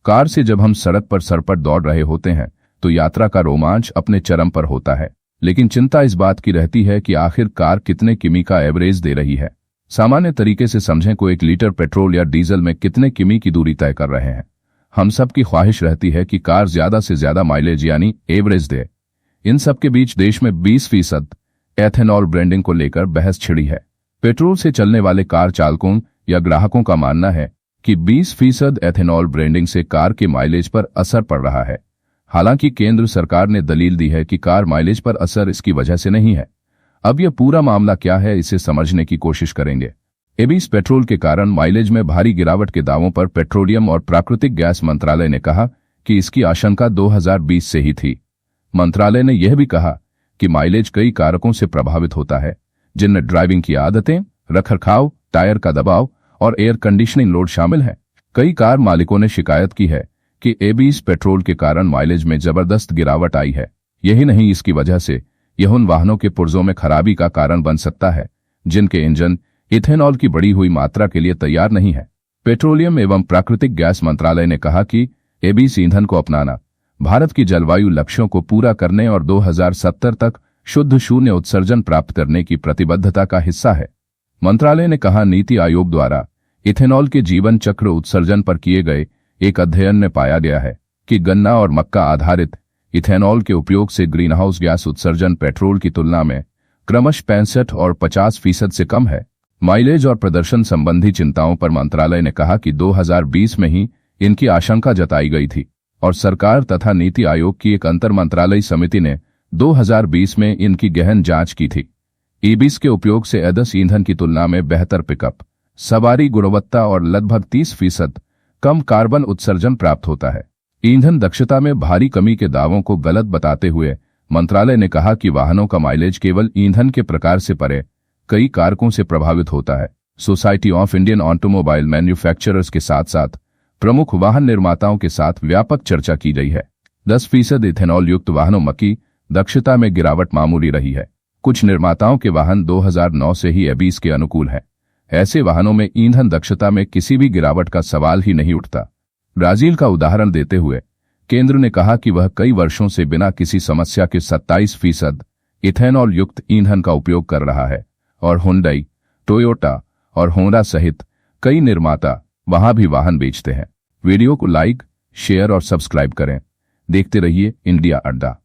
Car से जब हम सड़क पर सरपट दौड़ रहे होते हैं तो यात्रा का रोमांच अपने चरम पर होता है, लेकिन चिंता इस बात की रहती है कि आखिर कार कितने किमी का एवरेज दे रही है। सामान्य तरीके से समझें को 1 लीटर पेट्रोल या डीजल में कितने किमी की दूरी तय कर रहे हैं। हम सब की ख्वाहिश रहती है कि कार ज्यादा से ज्यादा माइलेज यानी एवरेज दे। इन सब के बीच देश में 20% एथेनॉल ब्रांडिंग को लेकर बहस छिड़ी है। पेट्रोल से चलने वाले कार चालकों या ग्राहकों का मानना है कि 20% एथेनॉल ब्रांडिंग से कार के माइलेज पर असर पड़ रहा है। हालांकि केंद्र सरकार ने दलील दी है कि कार माइलेज पर असर इसकी वजह से नहीं है। अब यह पूरा मामला क्या है, इसे समझने की कोशिश करेंगे। एबीएस पेट्रोल के कारण माइलेज में भारी गिरावट के दावों पर पेट्रोलियम और प्राकृतिक गैस मंत्रालय ने कहा कि इसकी आशंका 2020 से ही थी। मंत्रालय ने यह भी कहा कि माइलेज कई कारकों से प्रभावित होता है, जिनमें ड्राइविंग की आदतें, रखरखाव, टायर का दबाव और एयर कंडीशनिंग लोड शामिल है। कई कार मालिकों ने शिकायत की है कि एबीएस पेट्रोल के कारण माइलेज में जबरदस्त गिरावट आई है। यही नहीं, इसकी वजह से यह उन वाहनों के पुर्जों में खराबी का कारण बन सकता है जिनके इंजन इथेनॉल की बढ़ी हुई मात्रा के लिए तैयार नहीं है। पेट्रोलियम एवं प्राकृतिक गैस मंत्रालय ने कहा कि एबीएस ईंधन को अपनाना भारत की जलवायु लक्ष्यों को पूरा करने और 2070 तक शुद्ध शून्य उत्सर्जन प्राप्त करने की प्रतिबद्धता का हिस्सा है। मंत्रालय ने कहा, नीति आयोग द्वारा इथेनॉल के जीवन चक्र उत्सर्जन पर किए गए एक अध्ययन में पाया गया है कि गन्ना और मक्का आधारित इथेनॉल के उपयोग से ग्रीनहाउस गैस उत्सर्जन पेट्रोल की तुलना में क्रमश 65 और 50% से कम है। माइलेज और प्रदर्शन संबंधी चिंताओं पर मंत्रालय ने कहा कि 2020 में ही इनकी आशंका जताई गई थी और सरकार तथा नीति आयोग की एक अंतर मंत्रालयी समिति ने 2020 में इनकी गहन जांच की थी। एबीएस के उपयोग से एदस ईंधन की तुलना में बेहतर पिकअप, सवारी गुणवत्ता और लगभग 30% कम कार्बन उत्सर्जन प्राप्त होता है। ईंधन दक्षता में भारी कमी के दावों को गलत बताते हुए मंत्रालय ने कहा कि वाहनों का माइलेज केवल ईंधन के प्रकार से परे कई कारकों से प्रभावित होता है। Society of Indian automobile manufacturers के साथ साथ प्रमुख वाहन निर्माताओं के साथ व्यापक चर्चा की गई है। 10% इथेनॉल युक्त वाहनों की दक्षता में गिरावट मामूली रही है। कुछ निर्माताओं के वाहन 2009 से ही एबीएस के अनुकूल हैं। ऐसे वाहनों में ईंधन दक्षता में किसी भी गिरावट का सवाल ही नहीं उठता। ब्राजील का उदाहरण देते हुए केंद्र ने कहा कि वह कई वर्षों से बिना किसी समस्या के 27% इथेनॉल युक्त ईंधन का उपयोग कर रहा है और हुंडई, टोयोटा और होंडा सहित कई निर्माता वहां भी वाहन बेचते हैं। वीडियो को लाइक, शेयर और सब्सक्राइब करें। देखते रहिए इंडिया अड्डा।